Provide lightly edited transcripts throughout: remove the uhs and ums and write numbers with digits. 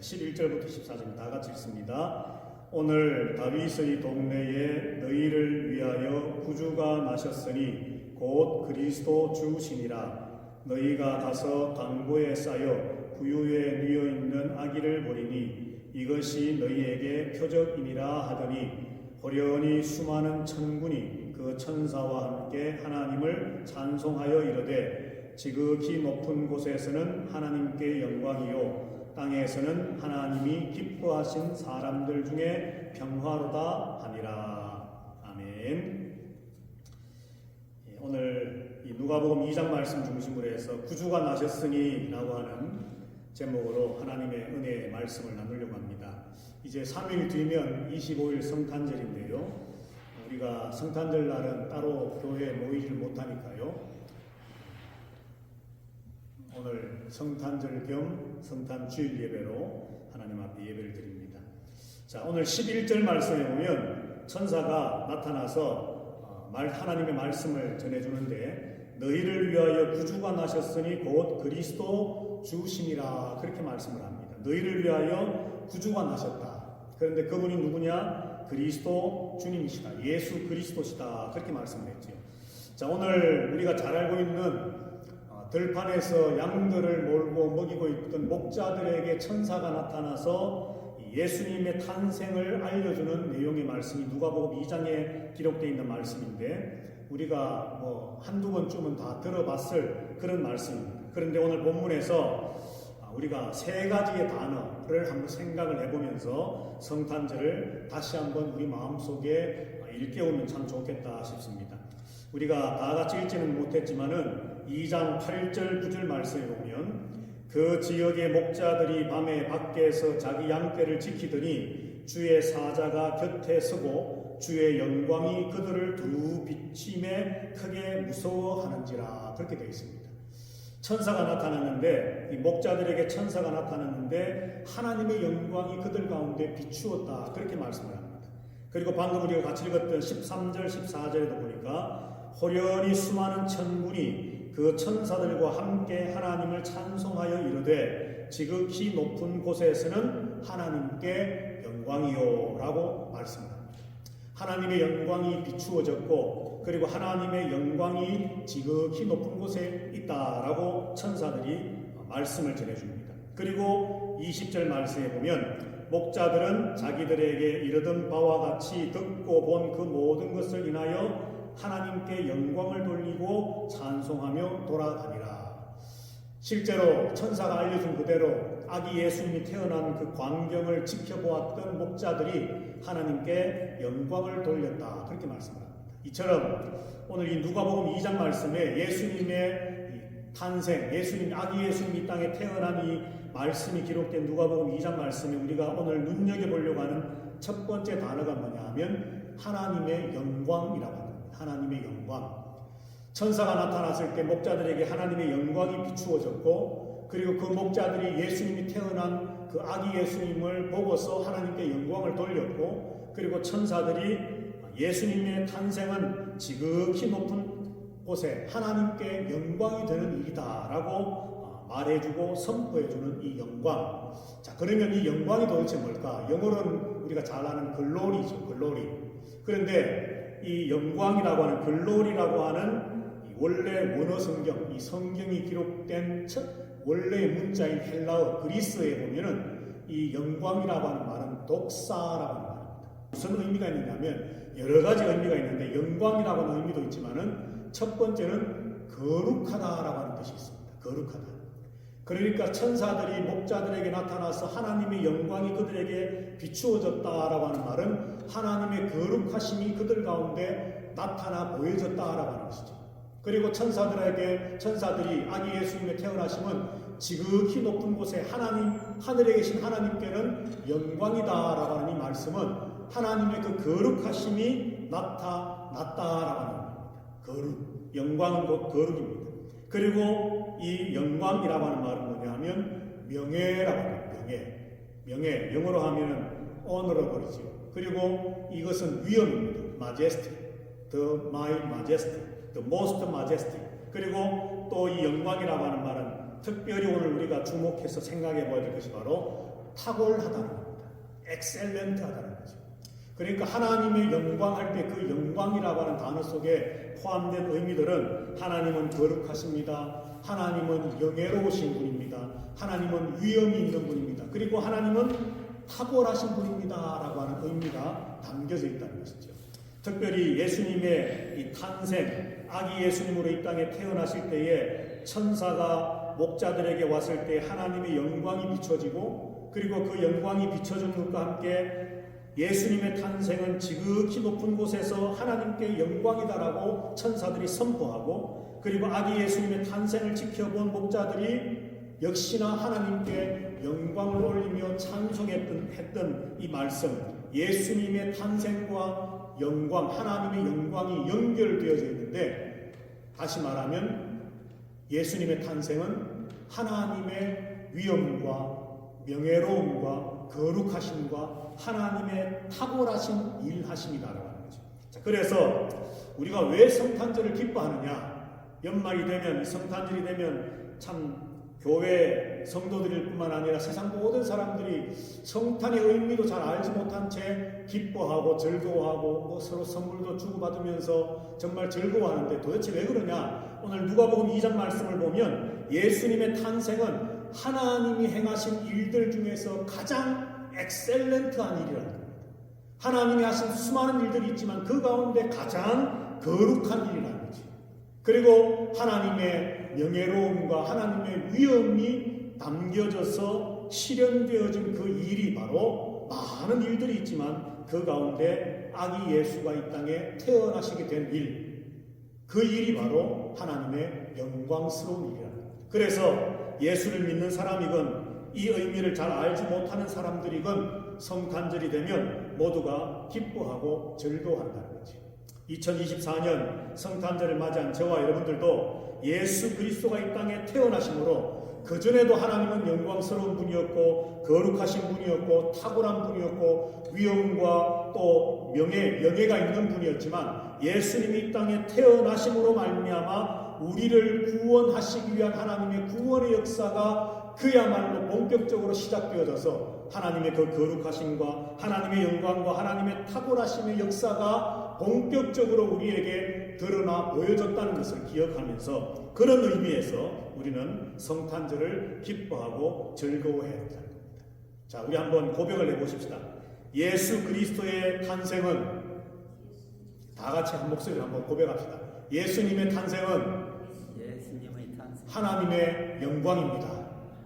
11절부터 14절 다 같이 읽습니다. 오늘 다윗의 동네에 너희를 위하여 구주가 나셨으니 곧 그리스도 주시니라. 너희가 가서 강보에 쌓여 구유에 누워 있는 아기를 보리니 이것이 너희에게 표적이니라 하더니 호련히 수많은 천군이 그 천사와 함께 하나님을 찬송하여 이르되 지극히 높은 곳에서는 하나님께 영광이요 땅에서는 하나님이 기뻐하신 사람들 중에 평화로다 하니라. 아멘. 오늘 이 누가복음 2장 말씀 중심으로 해서 구주가 나셨으니 라고 하는 제목으로 하나님의 은혜의 말씀을 나누려고 합니다. 이제 3일 뒤면 25일 성탄절인데요. 우리가 성탄절 날은 따로 교회에 모이지를 못하니까요. 오늘 성탄절 겸 성탄주일 예배로 하나님 앞에 예배를 드립니다. 자, 오늘 11절 말씀에 보면 천사가 나타나서 하나님의 말씀을 전해주는데 너희를 위하여 구주가 나셨으니 곧 그리스도 주시니라 그렇게 말씀을 합니다. 너희를 위하여 구주가 나셨다. 그런데 그분이 누구냐? 그리스도 주님이시다. 예수 그리스도시다. 그렇게 말씀을 했죠. 자, 오늘 우리가 잘 알고 있는 들판에서 양들을 몰고 먹이고 있던 목자들에게 천사가 나타나서 예수님의 탄생을 알려주는 내용의 말씀이 누가복음 2장에 기록되어 있는 말씀인데 우리가 한두 번쯤은 다 들어봤을 그런 말씀입니다. 그런데 오늘 본문에서 우리가 세 가지의 단어를 한번 생각을 해보면서 성탄절을 다시 한번 우리 마음속에 일깨우면 참 좋겠다 싶습니다. 우리가 다 같이 읽지는 못했지만은 2장 8절 9절 말씀에 보면 그 지역의 목자들이 밤에 밖에서 자기 양떼를 지키더니 주의 사자가 곁에 서고 주의 영광이 그들을 두루 비침에 크게 무서워하는지라 그렇게 되어 있습니다. 천사가 나타났는데 이 목자들에게 천사가 나타났는데 하나님의 영광이 그들 가운데 비추었다 그렇게 말씀을 합니다. 그리고 방금 우리가 같이 읽었던 13절 14절에도 보니까 호련히 수많은 천군이 그 천사들과 함께 하나님을 찬송하여 이르되 지극히 높은 곳에서는 하나님께 영광이요 라고 말씀합니다. 하나님의 영광이 비추어졌고 그리고 하나님의 영광이 지극히 높은 곳에 있다라고 천사들이 말씀을 전해줍니다. 그리고 20절 말씀에 보면 목자들은 자기들에게 이르던 바와 같이 듣고 본 그 모든 것을 인하여 하나님께 영광을 돌리고 찬송하며 돌아가니라. 실제로 천사가 알려준 그대로 아기 예수님이 태어난 그 광경을 지켜보았던 목자들이 하나님께 영광을 돌렸다 그렇게 말씀합니다. 이처럼 오늘 이 누가복음 2장 말씀에 예수님의 탄생, 아기 예수님이 이 땅에 태어난 이 말씀이 기록된 누가복음 2장 말씀에 우리가 오늘 눈여겨보려고 하는 첫 번째 단어가 뭐냐 하면 하나님의 영광이라고 합니다. 하나님의 영광. 천사가 나타났을 때 목자들에게 하나님의 영광이 비추어졌고 그리고 그 목자들이 예수님이 태어난 그 아기 예수님을 보고서 하나님께 영광을 돌렸고 그리고 천사들이 예수님의 탄생은 지극히 높은 곳에 하나님께 영광이 되는 일이다라고 말해주고 선포해주는 이 영광. 자, 그러면 이 영광이 도대체 뭘까? 영어로는 우리가 잘 아는 글로리죠. 글로리. 그런데 이 영광이라고 하는 글로리라고 하는 원래 원어 성경, 이 성경이 기록된 원래의 문자인 헬라어 그리스어에 보면은 이 영광이라고 하는 말은 독사라고 하는 말입니다. 무슨 의미가 있느냐면 여러 가지 의미가 있는데 영광이라고 하는 의미도 있지만은 첫 번째는 거룩하다라고 하는 뜻이 있습니다. 거룩하다. 그러니까 천사들이 목자들에게 나타나서 하나님의 영광이 그들에게 비추어졌다라고 하는 말은 하나님의 거룩하심이 그들 가운데 나타나 보여졌다라고 하는 것이죠. 그리고 천사들이 아기 예수님의 태어나심은 지극히 높은 곳에 하늘에 계신 하나님께는 영광이다라고 하는 이 말씀은 하나님의 그 거룩하심이 나타났다라고 하는 겁니다. 거룩, 영광은 곧 거룩입니다. 그리고 이 영광이라고 하는 말은 뭐냐 하면 명예라고 합니다. 명예, 영어로 하면은 honorable이죠. 그리고 이것은 위엄입니다. majesty, the majesty, the most majesty. 그리고 또 이 영광이라고 하는 말은 특별히 오늘 우리가 주목해서 생각해 봐야 될 것이 바로 탁월하다는 겁니다. 엑셀런트하다는 거죠. 그러니까 하나님의 영광 할 때 그 영광이라고 하는 단어 속에 포함된 의미들은 하나님은 거룩하십니다. 하나님은 영예로우신 분입니다. 하나님은 위엄이 있는 분입니다. 그리고 하나님은 탁월하신 분입니다. 라고 하는 의미가 담겨져 있다는 것이죠. 특별히 예수님의 이 탄생, 아기 예수님으로 이 땅에 태어나실 때에 천사가 목자들에게 왔을 때 하나님의 영광이 비춰지고, 그리고 그 영광이 비춰진 것과 함께 예수님의 탄생은 지극히 높은 곳에서 하나님께 영광이다라고 천사들이 선포하고, 그리고 아기 예수님의 탄생을 지켜본 목자들이 역시나 하나님께 영광을 올리며 찬송했던 이 말씀, 예수님의 탄생과 영광, 하나님의 영광이 연결되어져 있는데, 다시 말하면 예수님의 탄생은 하나님의 위엄과 명예로움과 거룩하심과 하나님의 탁월하신 일하심이다라고 하는 거죠. 자, 그래서 우리가 왜 성탄절을 기뻐하느냐? 연말이 되면, 성탄절이 되면 참 교회 성도들일 뿐만 아니라 세상 모든 사람들이 성탄의 의미도 잘 알지 못한 채 기뻐하고 즐거워하고 서로 선물도 주고받으면서 정말 즐거워하는데, 도대체 왜 그러냐? 오늘 누가복음 2장 말씀을 보면 예수님의 탄생은 하나님이 행하신 일들 중에서 가장 엑셀런트한 일이라는 겁니다. 하나님이 하신 수많은 일들이 있지만 그 가운데 가장 거룩한 일이라는 거죠. 그리고 하나님의 명예로움과 하나님의 위엄이 담겨져서 실현되어진 그 일이 바로, 많은 일들이 있지만 그 가운데 아기 예수가 이 땅에 태어나시게 된 일, 그 일이 바로 하나님의 영광스러운 일이라는 겁니다. 그래서 예수를 믿는 사람이건 이 의미를 잘 알지 못하는 사람들이건 성탄절이 되면 모두가 기뻐하고 즐거워한다는 거지. 2024년 성탄절을 맞이한 저와 여러분들도 예수 그리스도가 이 땅에 태어나심으로, 그전에도 하나님은 영광스러운 분이었고 거룩하신 분이었고 탁월한 분이었고 위엄과 또 명예가 있는 분이었지만, 예수님이 이 땅에 태어나심으로 말미암아 우리를 구원하시기 위한 하나님의 구원의 역사가 그야말로 본격적으로 시작되어져서 하나님의 그 거룩하심과 하나님의 영광과 하나님의 탁월하심의 역사가 본격적으로 우리에게 드러나 보여졌다는 것을 기억하면서, 그런 의미에서 우리는 성탄절을 기뻐하고 즐거워해야 한다는 겁니다. 자, 우리 한번 고백을 해보십시다. 예수 그리스도의 탄생은, 다 같이 한 목소리로 한번 고백합시다. 예수님의 탄생은 하나님의 영광입니다.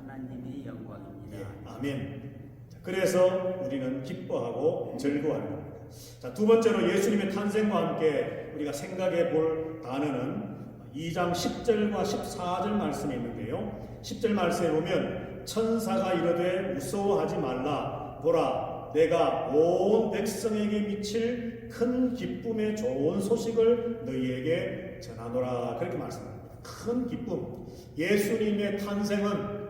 하나님의 영광입니다. 예, 아멘. 자, 그래서 우리는 기뻐하고 즐거워하는 겁니다. 자, 두 번째로 예수님의 탄생과 함께 우리가 생각해 볼 단어는 2장 10절과 14절 말씀이 있는데요. 10절 말씀에 보면 천사가 이르되 무서워하지 말라. 보라, 내가 온 백성에게 미칠 큰 기쁨의 좋은 소식을 너희에게 전하노라. 그렇게 말씀합니다. 큰 기쁨. 예수님의 탄생은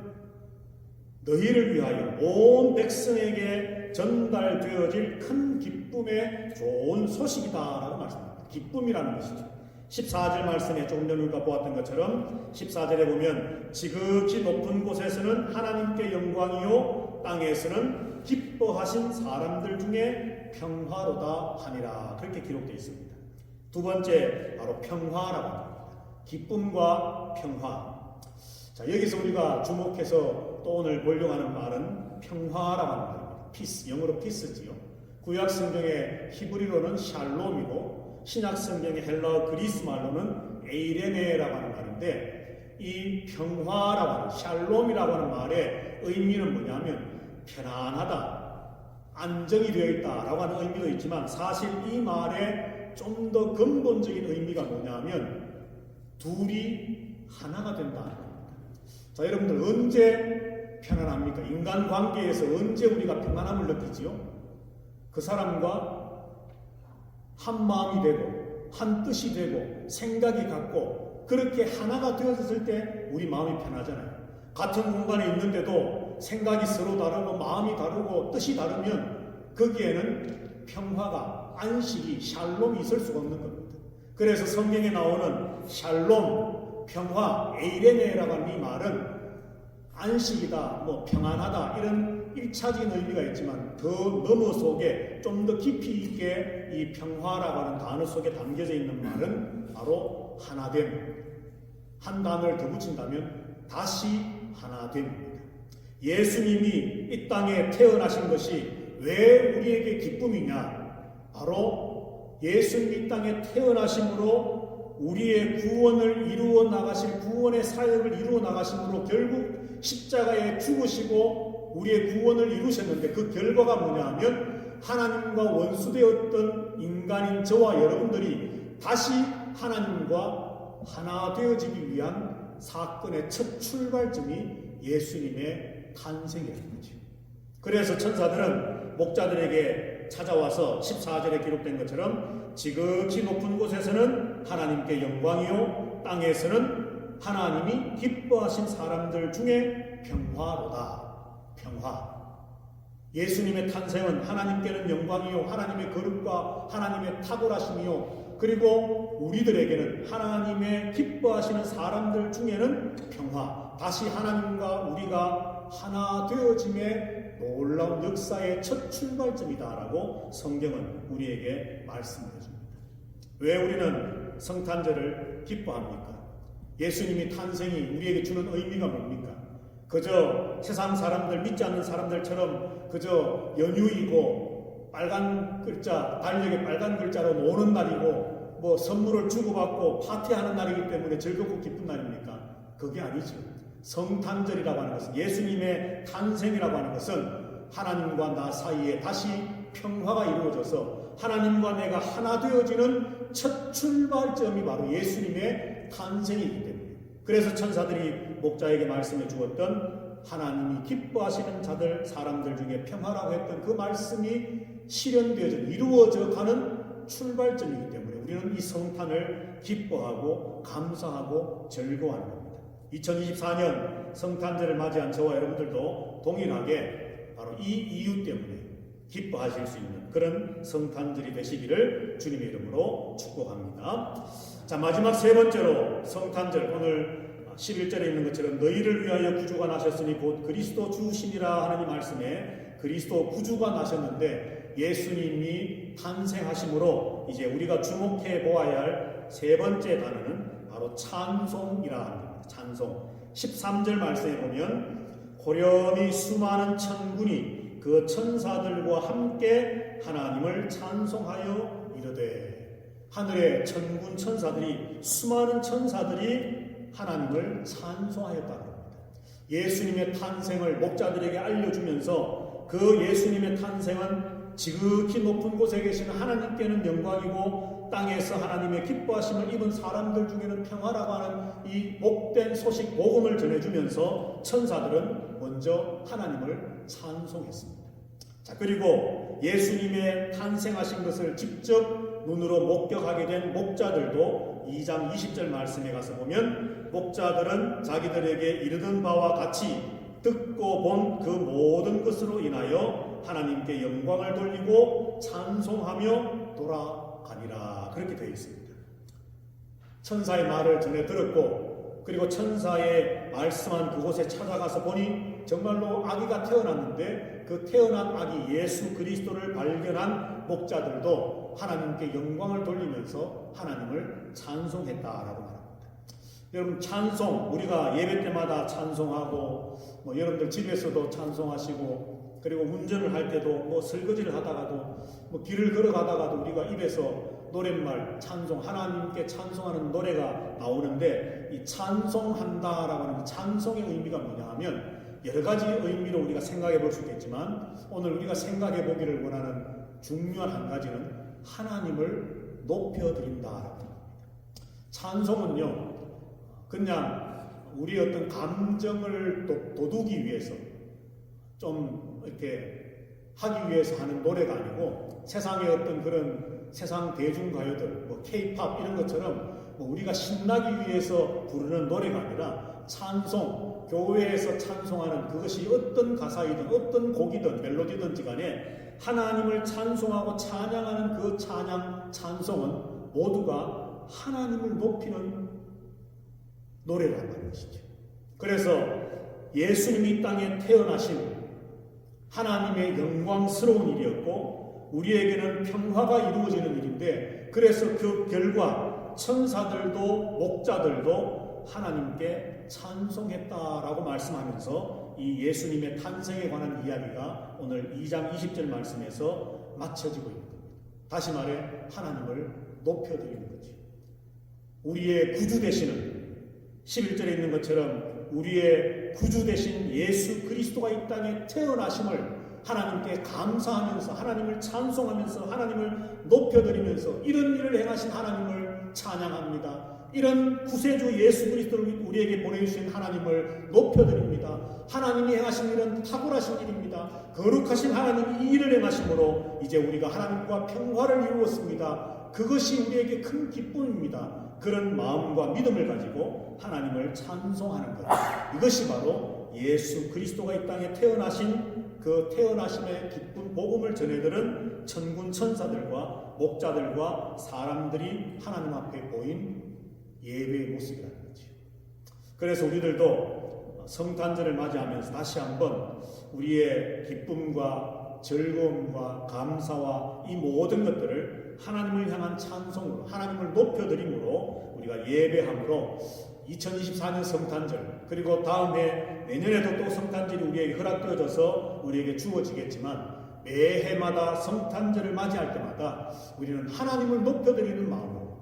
너희를 위하여 온 백성에게 전달되어질 큰 기쁨의 좋은 소식이다라고 말씀합니다. 기쁨이라는 것이죠. 14절 말씀에 조금 전에 우리가 보았던 것처럼 14절에 보면 지극히 높은 곳에서는 하나님께 영광이요 땅에서는 기뻐하신 사람들 중에 평화로다 하니라. 그렇게 기록되어 있습니다. 두 번째 바로 평화라고 합니다. 기쁨과 평화. 자, 여기서 우리가 주목해서 또 오늘 보려고 하는 말은 평화라고 하는 말입니다. 피스, 영어로 피스지요. 구약 성경의 히브리어로는 샬롬이고 신약 성경의 헬라어 그리스 말로는 에이레네라고 하는 말인데, 이 평화라고 하는, 샬롬이라고 하는 말의 의미는 뭐냐면 편안하다, 안정이 되어 있다라고 하는 의미도 있지만, 사실 이 말의 좀 더 근본적인 의미가 뭐냐면 둘이 하나가 된다. 자, 여러분들 언제 편안합니까? 인간관계에서 언제 우리가 평안함을 느끼지요? 그 사람과 한 마음이 되고 한 뜻이 되고 생각이 같고 그렇게 하나가 되어졌을 때 우리 마음이 편하잖아요. 같은 공간에 있는데도 생각이 서로 다르고 마음이 다르고 뜻이 다르면 거기에는 평화가, 안식이, 샬롬이 있을 수가 없는 겁니다. 그래서 성경에 나오는 샬롬, 평화, 에이레네라고 하는 이 말은 안식이다, 평안하다 이런 일차적인 의미가 있지만 더 너머 속에 좀 더 깊이 있게 이 평화라고 하는 단어 속에 담겨져 있는 말은 바로 하나됨. 한 단어를 더 붙인다면 다시 하나됨입니다. 예수님이 이 땅에 태어나신 것이 왜 우리에게 기쁨이냐? 바로 예수님 이 땅에 태어나심으로 우리의 구원을 이루어 나가실 구원의 사역을 이루어 나가심으로 결국 십자가에 죽으시고 우리의 구원을 이루셨는데 그 결과가 뭐냐 하면 하나님과 원수되었던 인간인 저와 여러분들이 다시 하나님과 하나 되어지기 위한 사건의 첫 출발점이 예수님의 탄생이라는 거죠. 그래서 천사들은 목자들에게 찾아와서 14절에 기록된 것처럼 지극히 높은 곳에서는 하나님께 영광이요 땅에서는 하나님이 기뻐하신 사람들 중에 평화로다. 평화. 예수님의 탄생은 하나님께는 영광이요 하나님의 거룩과 하나님의 탁월하심이요 그리고 우리들에게는 하나님의 기뻐하시는 사람들 중에는 평화. 다시 하나님과 우리가 하나 되어짐의 놀라운 역사의 첫 출발점이다라고 성경은 우리에게 말씀해 줍니다. 왜 우리는 성탄절을 기뻐합니까? 예수님이 탄생이 우리에게 주는 의미가 뭡니까? 그저 세상 사람들, 믿지 않는 사람들처럼 그저 연휴이고 빨간 글자, 달력에 빨간 글자로 노는 날이고 뭐 선물을 주고받고 파티하는 날이기 때문에 즐겁고 기쁜 날입니까? 그게 아니죠. 성탄절이라고 하는 것은 예수님의 탄생이라고 하는 것은 하나님과 나 사이에 다시 평화가 이루어져서 하나님과 내가 하나 되어지는 첫 출발점이 바로 예수님의 탄생이기 때문에 그래서 천사들이 목자에게 말씀해 주었던 하나님이 기뻐하시는 자들 사람들 중에 평화라고 했던 그 말씀이 실현되어져 이루어져 가는 출발점이기 때문에 우리는 이 성탄을 기뻐하고 감사하고 즐거워하는 겁니다. 2024년 성탄절을 맞이한 저와 여러분들도 동일하게 바로 이 이유 때문에 기뻐하실 수 있는 그런 성탄절이 되시기를 주님의 이름으로 축복합니다. 자, 마지막 세 번째로 성탄절 오늘 11절에 있는 것처럼 너희를 위하여 구주가 나셨으니 곧 그리스도 주시니라 하나님 말씀에 그리스도 구주가 나셨는데 예수님이 탄생하심으로 이제 우리가 주목해 보아야 할 세 번째 단어는 바로 찬송이라 합니다. 찬송. 13절 말씀에 보면 고렴이 수많은 천군이 그 천사들과 함께 하나님을 찬송하여 이르되 하늘의 천군 천사들이 수많은 천사들이 하나님을 찬송하였다고 합니다. 예수님의 탄생을 목자들에게 알려주면서 그 예수님의 탄생은 지극히 높은 곳에 계신 하나님께는 영광이고 땅에서 하나님의 기뻐하심을 입은 사람들 중에는 평화라고 하는 이 복된 소식 복음을 전해주면서 천사들은 먼저 하나님을 찬송했습니다. 자, 그리고 예수님의 탄생하신 것을 직접 눈으로 목격하게 된 목자들도 2장 20절 말씀에 가서 보면 목자들은 자기들에게 이르던 바와 같이 듣고 본 그 모든 것으로 인하여 하나님께 영광을 돌리고 찬송하며 돌아가니라. 그렇게 되어 있습니다. 천사의 말을 전해 들었고 그리고 천사의 말씀한 그곳에 찾아가서 보니 정말로 아기가 태어났는데 그 태어난 아기 예수 그리스도를 발견한 목자들도 하나님께 영광을 돌리면서 하나님을 찬송했다라고 말합니다. 여러분 찬송 우리가 예배 때마다 찬송하고 뭐 여러분들 집에서도 찬송하시고 그리고 운전을 할 때도 뭐 설거지를 하다가도 뭐 길을 걸어가다가도 우리가 입에서 노랫말 찬송 하나님께 찬송하는 노래가 나오는데 이 찬송한다라고 하는 찬송의 의미가 뭐냐 하면 여러 가지 의미로 우리가 생각해 볼 수 있겠지만 오늘 우리가 생각해 보기를 원하는 중요한 한 가지는 하나님을 높여드린다라고 합니다. 찬송은요 그냥 우리 어떤 감정을 돋우기 위해서 좀 이렇게 하기 위해서 하는 노래가 아니고 세상의 어떤 그런 세상 대중가요들 뭐 K-팝 이런 것처럼 뭐 우리가 신나기 위해서 부르는 노래가 아니라 찬송 교회에서 찬송하는 그것이 어떤 가사이든 어떤 곡이든 멜로디든지 간에 하나님을 찬송하고 찬양하는 그 찬양 찬송은 모두가 하나님을 높이는 노래라는 것이죠. 그래서 예수님이 이 땅에 태어나신 하나님의 영광스러운 일이었고 우리에게는 평화가 이루어지는 일인데, 그래서 그 결과 천사들도 목자들도 하나님께 찬송했다라고 말씀하면서 이 예수님의 탄생에 관한 이야기가 오늘 2장 20절 말씀에서 맞춰지고 있는 겁니다. 다시 말해 하나님을 높여드리는 거지. 우리의 구주 되시는, 11절에 있는 것처럼 우리의 구주 되신 예수 그리스도가 이 땅에 태어나심을 하나님께 감사하면서, 하나님을 찬송하면서, 하나님을 높여드리면서 이런 일을 행하신 하나님을 찬양합니다. 이런 구세주 예수 그리스도를 우리에게 보내주신 하나님을 높여드립니다. 하나님이 행하신 일은 탁월하신 일입니다. 거룩하신 하나님이 이 일을 행하심으로 이제 우리가 하나님과 평화를 이루었습니다. 그것이 우리에게 큰 기쁨입니다. 그런 마음과 믿음을 가지고 하나님을 찬송하는 것, 이것이 바로 예수 그리스도가 이 땅에 태어나신 그 태어나심의 기쁜 복음을 전해들은 천군 천사들과 목자들과 사람들이 하나님 앞에 보인 예배의 모습이라는 거죠. 그래서 우리들도 성탄절을 맞이하면서 다시 한번 우리의 기쁨과 즐거움과 감사와 이 모든 것들을 하나님을 향한 찬송으로, 하나님을 높여드림으로 우리가 예배함으로 2024년 성탄절, 그리고 다음해 내년에도 또 성탄절이 우리에게 허락되어져서 우리에게 주어지겠지만, 매해마다 성탄절을 맞이할 때마다 우리는 하나님을 높여드리는 마음으로,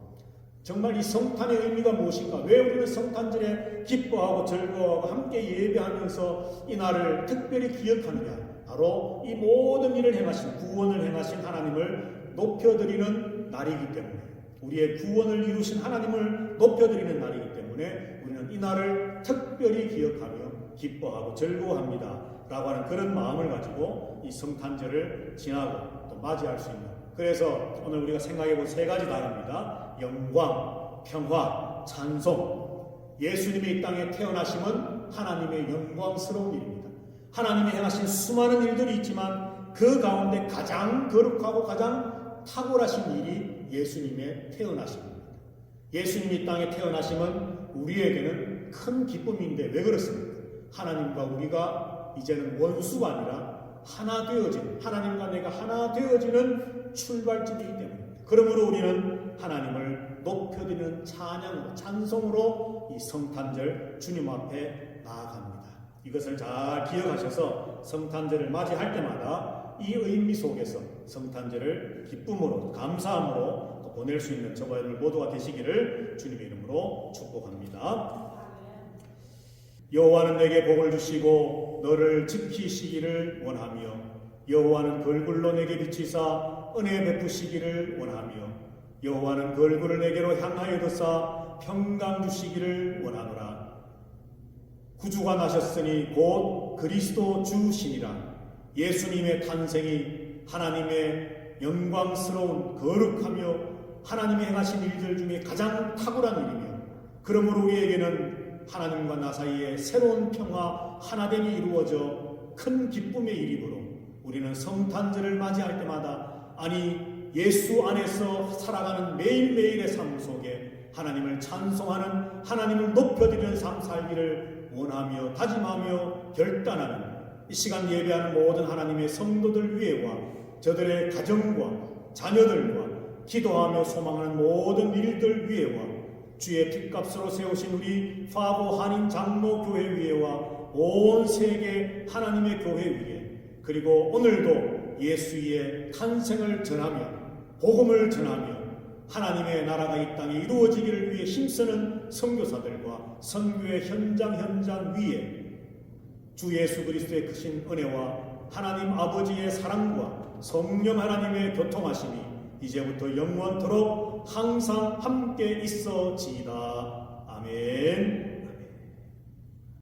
정말 이 성탄의 의미가 무엇인가, 왜 우리는 성탄절에 기뻐하고 즐거워하고 함께 예배하면서 이 날을 특별히 기억하느냐, 바로 이 모든 일을 행하신, 구원을 행하신 하나님을 높여드리는 날이기 때문에, 우리의 구원을 이루신 하나님을 높여드리는 날이기 때문에 우리는 이 날을 특별히 기억하며 기뻐하고 즐거워합니다 라고 하는 그런 마음을 가지고 이 성탄절을 지나고 또 맞이할 수 있는, 그래서 오늘 우리가 생각해 볼 세 가지 단어입니다. 영광, 평화, 찬송. 예수님이 이 땅에 태어나심은 하나님의 영광스러운 일입니다. 하나님이 행하신 수많은 일들이 있지만 그 가운데 가장 거룩하고 가장 탁월하신 일이 예수님의 태어나심입니다. 예수님이 이 땅에 태어나심은 우리에게는 큰 기쁨인데 왜 그렇습니까? 하나님과 우리가 이제는 원수가 아니라 하나 되어진, 하나님과 내가 하나 되어지는 출발점이기 때문입니다. 그러므로 우리는 하나님을 높여드리는 찬양으로, 찬송으로 이 성탄절 주님 앞에 나아갑니다. 이것을 잘 기억하셔서 성탄절을 맞이할 때마다 이 의미 속에서 성탄절을 기쁨으로, 감사함으로 또 보낼 수 있는 저와 여러분 모두가 되시기를 주님의 이름으로 축복합니다. 여호와는 내게 복을 주시고 너를 지키시기를 원하며, 여호와는 그 얼굴로 내게 비치사 은혜 베푸시기를 원하며, 여호와는 그 얼굴을 내게로 향하여 드사 평강 주시기를 원하노라. 구주가 나셨으니 곧 그리스도 주시니라. 예수님의 탄생이 하나님의 영광스러운, 거룩하며 하나님이 행하신 일들 중에 가장 탁월한 일이며, 그러므로 우리에게는 하나님과 나 사이에 새로운 평화, 하나됨이 이루어져 큰 기쁨의 일이므로 우리는 성탄절을 맞이할 때마다, 아니 예수 안에서 살아가는 매일매일의 삶 속에 하나님을 찬송하는, 하나님을 높여드리는 삶 살기를 원하며 다짐하며 결단하는, 이 시간 예배하는 모든 하나님의 성도들 위에와 저들의 가정과 자녀들과 기도하며 소망하는 모든 일들 위에와 주의 핏값으로 세우신 우리 파보 한인 장로 교회 위에와 온 세계 하나님의 교회 위에, 그리고 오늘도 예수의 탄생을 전하며 복음을 전하며 하나님의 나라가 이 땅에 이루어지기를 위해 힘쓰는 선교사들과 선교의 현장 위에 주 예수 그리스도의 크신 은혜와 하나님 아버지의 사랑과 성령 하나님의 교통하심이 이제부터 영원토록 항상 함께 있어지이다. 아멘.